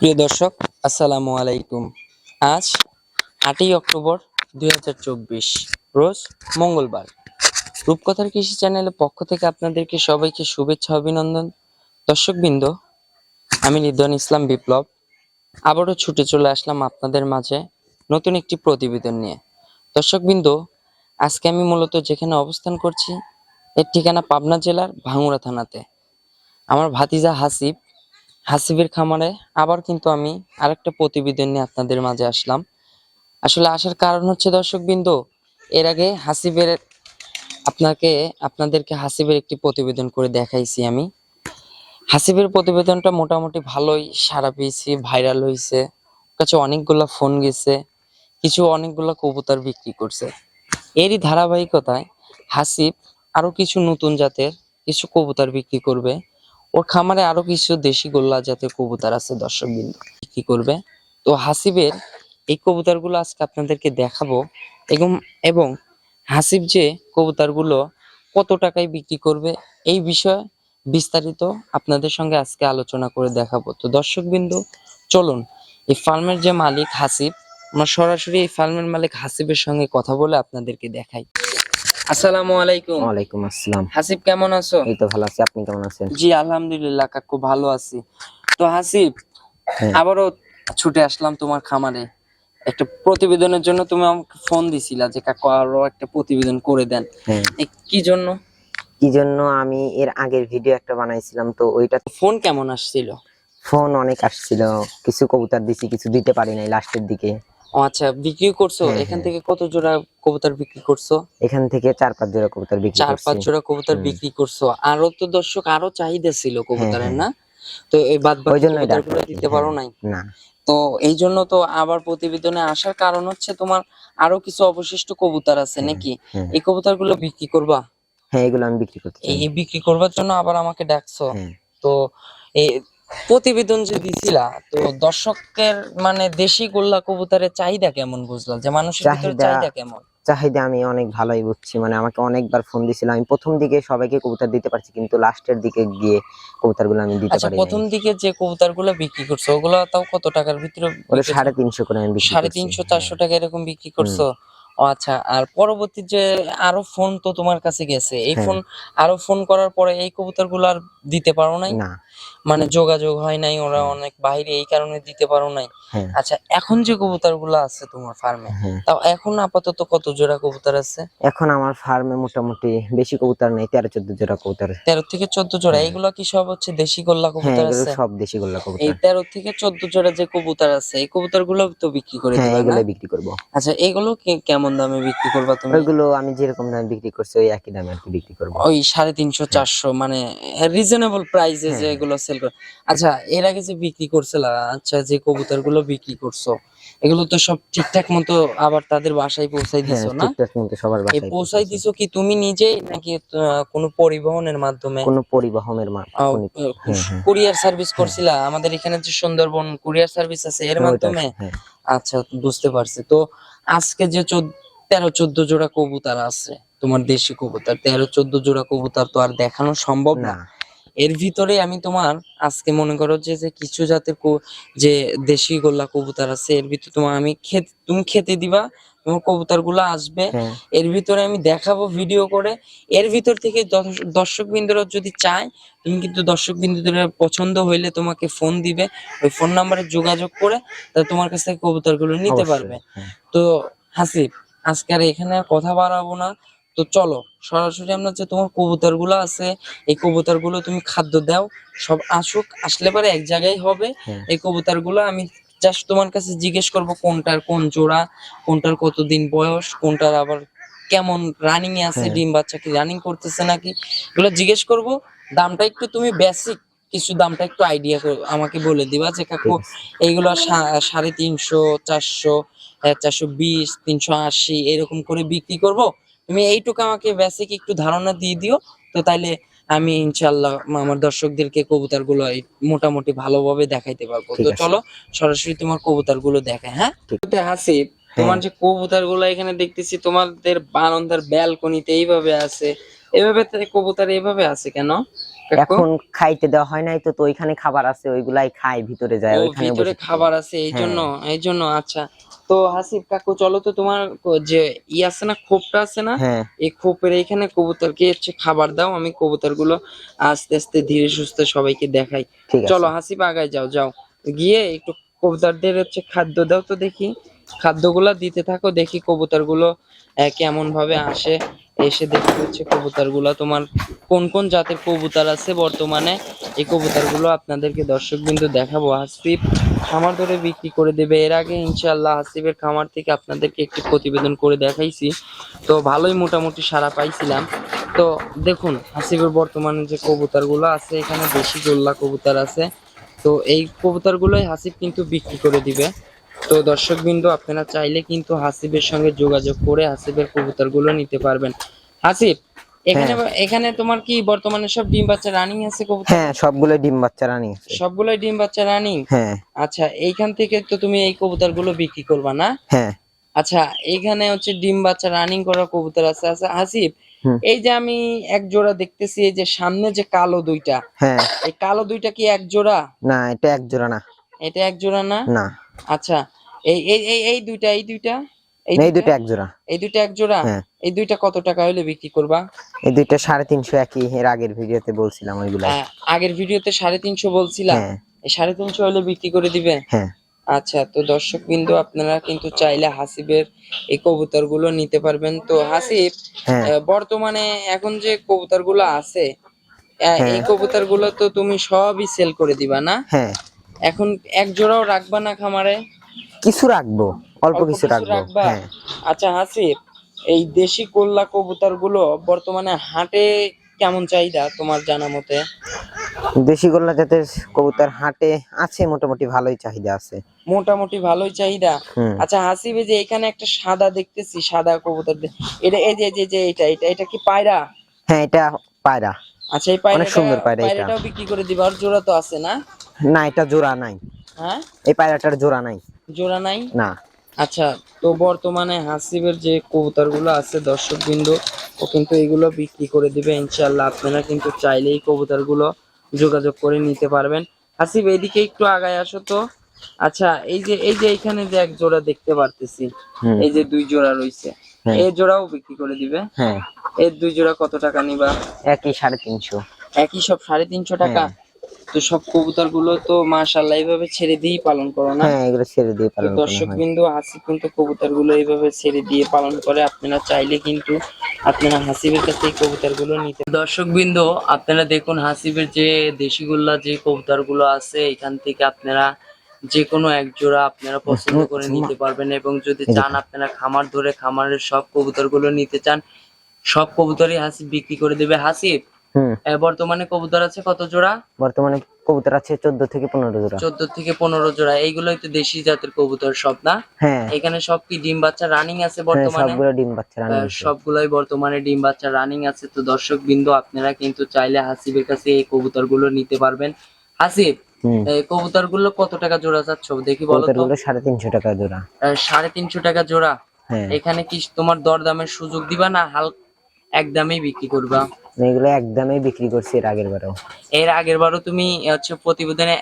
প্রিয় দর্শক, আসসালামু আলাইকুম। আজ 8ই অক্টোবর 2024 রোজ মঙ্গলবার। রূপকথার কৃষি চ্যানেলের পক্ষ থেকে আপনাদেরকে সবাইকে শুভেচ্ছা অভিনন্দন। দর্শকবৃন্দ, আমি রিদওয়ান ইসলাম বিপ্লব আবারও ছুটে চলে আসলাম আপনাদের মাঝে নতুন একটি প্রতিবেদন নিয়ে। দর্শকবৃন্দ, আজকে আমি মূলত যেখানে অবস্থান করছি এর ঠিকানা পাবনা জেলার ভাঙ্গুড়া থানাতে। আমার ভাতিজা হাসিবের খামারে আবার কিন্তু আমি আরেকটা প্রতিবেদন নিয়ে আপনাদের মাঝে আসলাম। আসলে আসার কারণ হচ্ছে দর্শকবৃন্দ, এর আগে আপনাদেরকে হাসিবের একটি প্রতিবেদন করে দেখাইছি আমি। হাসিবের প্রতিবেদনটা মোটামুটি ভালোই সাড়া পেয়েছি, ভাইরাল হয়েছে, কাছে অনেকগুলা ফোন গেছে, অনেকগুলা কবুতর বিক্রি করছে। এরই ধারাবাহিকতায় হাসিব আরো কিছু নতুন জাতের কিছু কবুতর বিক্রি করবে। ওর খামারে আরো কিছু দেশি গোল্লা জাতের কবুতর আছে দর্শকবৃন্দ, বিক্রি করবে। তো হাসিবের এই কবুতরগুলো আজকে আপনাদেরকে দেখাবো, এবং এবং হাসিব যে কবুতরগুলো কত টাকায় বিক্রি করবে এই বিষয়ে বিস্তারিত আপনাদের সঙ্গে আজকে আলোচনা করে দেখাবো। তো দর্শকবৃন্দ, চলুন এই ফার্মের যে মালিক হাসিব, আমরা সরাসরি এই ফার্মের মালিক হাসিবের সঙ্গে কথা বলে আপনাদেরকে দেখাই। আসসালামু আলাইকুম। ওয়ালাইকুম আসসালাম। হাসিব, কেমন আছো? এই তো ভালো আছি, আপনি কেমন আছেন? জি আলহামদুলিল্লাহ কাকু, ভালো আছি। তো হাসিব, হ্যাঁ আবারও ছুটে আসলাম তোমার খামারে একটা প্রতিবেদনের জন্য। তুমি আমাকে ফোন দিছিলা যে কাকু আরো একটা প্রতিবেদন করে দেন। হ্যাঁ কি জন্য? কি জন্য আমি এর আগের ভিডিও একটা বানাইছিলাম, তো ওইটা ফোন কেমন আসছিল? ফোন অনেক আসছিল, কিছু কবুতর দিছি, কিছু দিতে পারি নাই লাস্টের দিকে। ও আচ্ছা, বিক্রি করছো? হ্যাঁ এখান হ্যাঁ, থেকে কত জোড়া কবুতর বিক্রি করছো? এখান থেকে 4-5 জোড়া কবুতর বিক্রি চার করছি। পাঁচ জোড়া কবুতর হুম, বিক্রি করছো। আরো তো দর্শক আরো চাহিদা ছিল হ্যাঁ কবুতরের, হ্যাঁ, না? তো এই বাদ ওই বাকি জন্যই কবুতর দাঁড় গুলো করাইছি। দিতে হ্যাঁ পারো নাই? না, তো এই জন্য তো আবার প্রতিবেদনে আসার কারণ হচ্ছে তোমার আরো কিছু অবশিষ্ট কবুতর আছে হ্যাঁ নাকি? হ্যাঁ এই কবুতর গুলো বিক্রি করবা? হ্যাঁ, এগুলো আমি বিক্রি করতে চাই। এই বিক্রি করবার জন্য আবার আমাকে ডাকছো? হ্যাঁ, তো এই প্রতিবেদন যে দিছিলা, তো দর্শকের মানে দেশি গোল্লা কবুতরের চাহিদা কেমন বুঝলা, যে মানুষের ভিতরে চাহিদা চাহিদা কেমন? চাহিদা আমি অনেক ভালোই বুঝছি, মানে আমাকে অনেকবার ফোন দিছিল। আমি প্রথম দিকে সবাইকে কবুতর দিতে পারছি, কিন্তু লাস্টের দিকে গিয়ে কবুতরগুলো আমি দিতে আচ্ছা, পারি নাই। প্রথম দিকে যে কবুতর গুলো বিক্রি করছো ওগুলো তাও কত টাকার ভিতরে ওটা বিকেছে? 350 করে আমি বিক্রি সাড়ে করছি। তিনশো হ্যাঁ, 400 টাকা এরকম বিক্রি হুম, করছো? ও আচ্ছা, আর পরবর্তী যে আরো ফোন তো তোমার কাছে গেছে, এই হ্যাঁ, ফোন আরো ফোন করার পরে এই কবুতর গুলো আর দিতে পারো নাই? না, মানে যোগাযোগ হয় নাই, ওরা হ্যাঁ, অনেক বাইরে, এই কারণে দিতে পারো নাই? হ্যাঁ, আচ্ছা, এখন যে কবুতর গুলো আছে তোমার ফার্মে, হ্যাঁ। তাও এখন আপাতত কত জোড়া কবুতর আছে? এখন আমার ফার্মে মোটামুটি বেশি কবুতর নেই, 13-14 জোড়া কবুতর। 13 থেকে 14 জোড়া? হ্যাঁ এগুলো কি সব হচ্ছে দেশি গোল্লা হ্যাঁ, কবুতর এগুলো আছে? সব দেশি গোল্লা এই কবুতর। 13 থেকে 14 জোড়া যে কবুতর আছে, এই কবুতর গুলো তো বিক্রি করে হ্যাঁ, দিবা, না? এগুলো বিক্রি করব। আচ্ছা, এগুলো কেমন দামে বিক্রি করবা তুমি? ওইগুলো আমি যেরকম দামে বিক্রি করছি ওই একই দামে আর কি বিক্রি করব। ওই 350 হ্যাঁ 400, মানে রিজনেবল প্রাইসে হ্যাঁ যে হ্যাঁ এগুলো সেল করে। আচ্ছা, এর আগে যে বিক্রি করছিলা, আচ্ছা যে কবুতর গুলো বিক্রি করছো এগুলো তো সব ঠিকঠাক মতো আবার তাদের বাসায় পৌঁছাই হ্যাঁ, দিছো, না? ঠিকঠাক মতো সবার এই বাসায় পৌঁছাই পৌঁছেছে। দিছো কি তুমি নিজেই, নাকি কোনো পরিবহনের মাধ্যমে? কোনো পরিবহনের হ্যাঁ হ্যাঁ কুরিয়ার সার্ভিস হ্যাঁ করছিলা? আমাদের এখানে যে সুন্দরবন কুরিয়ার সার্ভিস আছে, এর হ্যাঁ, ওইটা মাধ্যমে? হ্যাঁ আচ্ছা, বুঝতে পারছি। তো আজকে যে 13-14 জোড়া কবুতর আছে তোমার দেশি কবুতর, 13-14 জোড়া কবুতর তো আর দেখানো সম্ভব না, না। এর ভিতরে আমি তোমার আজকে মনে করো যে কিছু জাতের যে দেশি গোল্লা কবুতর আছে, এর ভিতরে তোমার আমি তুমি খেতে দিবা, তোমার কবুতর গুলো আসবে, হ্যাঁ এর ভিতরে আমি দেখাবো ভিডিও করে। এর ভিতর থেকে দর্শক বিন্দুরা যদি চায়, তুমি কিন্তু দর্শক বিন্দুদের পছন্দ হইলে তোমাকে ফোন দিবে, ওই ফোন নাম্বারে যোগাযোগ করে তা তোমার কাছ থেকে কবুতর গুলো নিতে অবশ্যই পারবে। হ্যাঁ। তো হাসিব, আজকে আর এখানে আর কথা বাড়াবো না। তো চলো সরাসরি আমরা যে তোমার কবুতর গুলো আছে, এই কবুতর গুলো তুমি খাদ্য দাও, সব আসুক, আসলে পরে এক জায়গায় হবে। হ্যাঁ এই কবুতর গুলো আমি জাস্ট তোমার কাছে জিজ্ঞেস করবো কোনটার কোন জোড়া, কোনটার কতদিন বয়স, কোনটার আবার কেমন রানিং এ আছে, হ্যাঁ, ডিম বাচ্চা কি রানিং করতেছে নাকি, এগুলো জিজ্ঞেস করব। দামটা একটু তুমি বেসিক কিছু দামটা একটু আইডিয়া আমাকে বলে দিবা যে কাকু ঠিক আছে। এইগুলো 350 400 420 380 এরকম করে বিক্রি করব। তুমি এইটুকু আমাকে বেসিক একটু ধারণা দিয়ে দিও, তো তাইলে আমি ইনশাল্লাহ আমার দর্শকদেরকে কবুতর গুলো মোটামুটি ভালোভাবে দেখাইতে পারবো। ঠিক তো আছে। চলো সরাসরি তোমার কবুতর গুলো দেখাই। হ্যাঁ, ঠিক। হাসিব, তোমার হ্যাঁ যে কবুতর গুলো এখানে দেখতেছি তোমাদের বারান্দার ব্যালকনিতে এইভাবে আছে, এভাবে কবুতর এইভাবে আছে কেন? কাকু? এখন খাইতে দেওয়া হয় নাই তো, তো ওইখানে খাবার আছে, ওইগুলাই খায়, ভিতরে যায় ও ওইখানে ভিতরে বসে থাকে। খাবার আছে এই হ্যাঁ জন্য, এই জন্য। আচ্ছা, তো হাসিব কাকু চলো তো, তোমার যে আছে না, খোপটা আছে না, হ্যাঁ এই খোপের এইখানে কবুতরকে হচ্ছে খাবার দাও, আমি কবুতর গুলো আস্তে আস্তে ধীরে সুস্থে সবাইকে দেখাই। ঠিক চলো আছে। হাসিব, আগায় যাও, যাও গিয়ে একটু কবুতরদের হচ্ছে খাদ্য দাও তো দেখি, খাদ্যগুলা দিতে থাকো, দেখি কবুতর গুলো কেমন ভাবে আসে, এসে দেখি হচ্ছে কবুতর গুলা তোমার কোন কোন জাতের কবুতর আছে বর্তমানে। এই কবুতর গুলো আপনাদেরকে দর্শক বিন্দু দেখাবো। হাসিব খামার ধরে বিক্রি করে দেবে, এর আগে ইনশাআল্লাহ হাসিবের খামার থেকে আপনাদেরকে একটি প্রতিবেদন করে দেখাইছি, তো ভালোই মোটামুটি সাড়া পাইছিলাম। তো দেখুন হাসিবের বর্তমানে যে কবুতর গুলো আছে, এখানে দেশি গোল্লা কবুতর আছে, তো এই কবুতর গুলোই হাসিব কিন্তু বিক্রি করে দিবে। তো দর্শক বিন্দু আপনারা চাইলে কিন্তু হাসিবের সঙ্গে যোগাযোগ করে হাসিবের কবুতর গুলো নিতে পারবেন। হাসিব, এখানে হ্যাঁ এখানে তোমার কি বর্তমানে সব ডিম বাচ্চা রানিং আছে কবুতর? হ্যাঁ, সবগুলো ডিম বাচ্চা নিয়েছে। সবগুলোই ডিম বাচ্চা রানিং? হ্যাঁ আচ্ছা, এইখান থেকে তো তুমি এই কবুতর গুলো বিক্রি করবা না? হ্যাঁ। আচ্ছা, এইখানে হচ্ছে ডিম বাচ্চা রানিং করা কবুতর আছে। আচ্ছা হাসিব, হুম। এই যে আমি এক জোড়া দেখতেছি, এই যে সামনে যে কালো দুইটা, হ্যাঁ। এই কালো দুইটা কি এক জোড়া? না, এটা এক জোড়া না। এটা এক জোড়া না? না, আচ্ছা, এই এই এই এই দুইটা, এই দুইটা, এই এই দুইটা, দুটো এক জোড়া। এই দুইটা এক জোড়া? হ্যাঁ, এই দুইটা কত টাকা হলে বিক্রি করবা? এই দুইটা 350 একই, এর আগের ভিডিওতে বলছিলাম ওইগুলাই। আগের ভিডিওতে 350 বলছিলা, হ্যাঁ এই 350 হলে বিক্রি করে দিবে? হ্যাঁ আচ্ছা, তো দর্শক বিন্দু আপনারা কিন্তু চাইলে হাসিবের এই কবুতর গুলো নিতে পারবেন। তো হাসিব, হ্যাঁ বর্তমানে এখন যে কবুতর গুলো আছে, হ্যাঁ এই কবুতর গুলো তো তুমি সবই সেল করে দিবা না? হ্যাঁ। এখন এক জোড়াও রাখবা না খামারে? কিছু রাখবো, অল্প অল্প কিছু কিছু রাখবো। রাখবা? হ্যাঁ। আচ্ছা হাসিব, এই দেশি কোল্লা কবুতর গুলো বর্তমানে হাটে কেমন চাহিদা তোমার জানা মতে? দেশি গোল্লা জাতের কবুতর হাটে আছে, মোটামুটি ভালোই চাহিদা আছে। মোটামুটি ভালোই চাহিদা। হুম। আচ্ছা হাসিব, এই যে এখানে একটা সাদা দেখতেছি, সাদা কবুতর এটা এই যে এটা এটা এটা কি পায়রা? হ্যাঁ, এটা পায়রা। আচ্ছা, এই অনেক পায়রাটা, সুন্দর পায়রা এটা। পায়রাটাও বিক্রি করে দিবা? আর জোড়া তো আছে না? না, এটা জোড়া নাই। হ্যাঁ, এই পায়রাটার জোড়া নাই। জোড়া নাই? না। আচ্ছা, তো বর্তমানে হাসিবের যে কবুতর গুলো আছে দর্শক বিন্দু, ও কিন্তু এগুলো বিক্রি করে দিবে ইনশাআল্লাহ। আপনারা কিন্তু চাইলেই কবুতর গুলো যোগাযোগ করে নিতে পারবেন। হাসিব, এদিকে একটু আগায় আসো তো। আচ্ছা, এই যে এখানে যে এক জোড়া দেখতে পারতেছি, হুম। এই যে দুই জোড়া রইছে, হ্যাঁ এই জোড়াও বিক্রি করে দিবে? হ্যাঁ, এর দুই জোড়া কত টাকা নিবা? একই 350। একই সব 350 টাকা? হ্যাঁ তো সব কবুতর গুলো তো মাশাআল্লাহ এইভাবে ছেড়ে দিয়েই পালন করো না? হ্যাঁ, এগুলো ছেড়ে দিয়ে তো পালন করা দর্শক হয়। বিন্দু, হাসিব কিন্তু কবুতর গুলো এইভাবে ছেড়ে দিয়ে পালন করে, আপনারা চাইলে কিন্তু আপনারা হাসিবের কাছে এই কবুতর গুলো নিতে। দর্শক বিন্দু, আপনারা দেখুন হাসিবের যে দেশিগুল্লা যে কবুতর গুলো আছে, এখান থেকে আপনারা যে কোনো এক জোড়া আপনারা পছন্দ করে নিতে পারবেন, এবং যদি চান আপনারা খামার ধরে খামারের সব কবুতর গুলো নিতে চান, সব কবুতরই হাসিব বিক্রি করে দেবে। হাসিব, হুম। বর্তমানে কবুতর আছে কত জোড়া? বর্তমানে কবুতর আছে 14 থেকে 15 জোড়া। 14 থেকে 15 জোড়া। এইগুলোই তো দেশি জাতের কবুতর সব না? হ্যাঁ এখানে সব কি ডিম বাচ্চা রানিং আছে হ্যাঁ, বর্তমানে? সবগুলো ডিম বাচ্চা রানিং আছে। সবগুলাই বর্তমানে ডিম বাচ্চা রানিং আছে। তো দর্শক বিন্দু আপনারা কিন্তু চাইলে হাসিবের কাছে এই কবুতর গুলো নিতে পারবেন। হাসিব, হুম। এই কবুতর গুলো কত টাকা জোড়া চাচ্ছ দেখি বলো তো? কবুতরগুলো 350 টাকা জোড়া। 350 টাকা জোড়া? হ্যাঁ। এখানে কি তোমার দরদামের সুযোগ দিবা না হাল একদমই বিক্রি করবা? এগুলো একদমই বিক্রি করছি এর আগের বারেও। এর আগের বারও তুমি হচ্ছে প্রতিবেদনে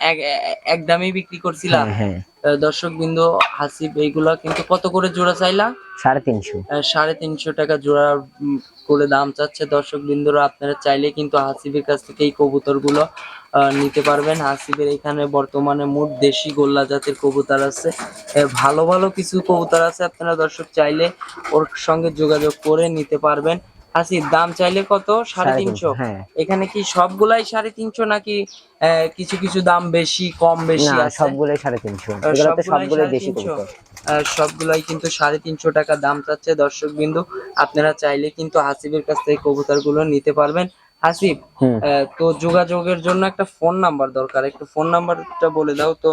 একদমই বিক্রি করছিলা? হ্যাঁ হ্যাঁ। দর্শক বিন্দু, হাসিব এইগুলা কিন্তু কত করে জোড়া চাইলা? 350। 350 টাকা জোড়া করে দাম চাচ্ছে। দর্শক বিন্দুরা আপনারা চাইলে কিন্তু হাসিবের কাছ থেকে এই কবুতর গুলো নিতে পারবেন। হাসিবের এখানে বর্তমানে মোট দেশি গোল্লা জাতের কবুতর আছে, ভালো ভালো কিছু কবুতর আছে, আপনারা দর্শক চাইলে ওর সঙ্গে যোগাযোগ করে নিতে পারবেন। হাসিব, দাম চাইলে কত? 350? হ্যাঁ। এখানে কি সবগুলাই 350 নাকি কিছু কিছু দাম বেশি কম বেশি না, আছে? সবগুলোই 350। এগুলো তো সবগুলোই দেশি কবুতর। সবগুলাই কিন্তু 350 টাকা দাম চাচ্ছে। দর্শক বিন্দু আপনারা চাইলে কিন্তু হাসিবের কাছ থেকে কবুতর গুলো নিতে পারবেন। হাসিব, হুম। তো যোগাযোগের জন্য একটা ফোন নাম্বার দরকার, একটু ফোন নাম্বারটা বলে দাও তো।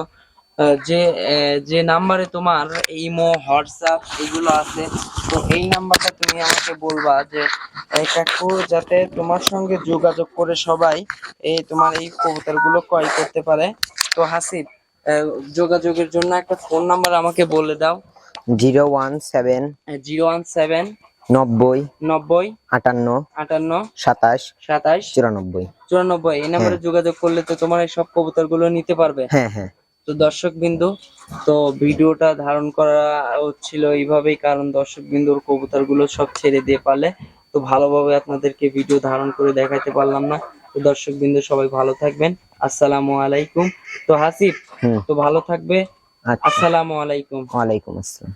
যে নাম্বারে তোমার ইমো হোয়াটসঅ্যাপ এগুলো আছে, তো এই নাম্বারটা তুমি আমাকে বলবা যে কাকু, যাতে তোমার সঙ্গে যোগাযোগ করে সবাই এই তোমার এই কবুতর গুলো ক্রয় করতে পারে। তো হাসিব, যোগাযোগের জন্য একটা ফোন নাম্বার আমাকে বলে দাও। 017 017 90 90 58 58 27 27 94। 94 এই নম্বরে যোগাযোগ করলে তো তোমার এই সব কবুতর গুলো নিতে পারবে। হ্যাঁ হ্যাঁ। তো দর্শক বিন্দু, তো ভিডিওটা ধারণ করা হচ্ছিল এইভাবেই, কারণ দর্শক বিন্দুর কবুতর গুলো সব ছেড়ে দিয়ে পালে, তো ভালোভাবে আপনাদেরকে ভিডিও ধারণ করে দেখাতে পারলাম না। তো দর্শক বিন্দু সবাই ভালো থাকবেন, আসসালামু আলাইকুম। তো হাসিব, হুম। তো ভালো থাকবে, আচ্ছা, আসসালামু আলাইকুম। ওয়ালাইকুম আসসালাম।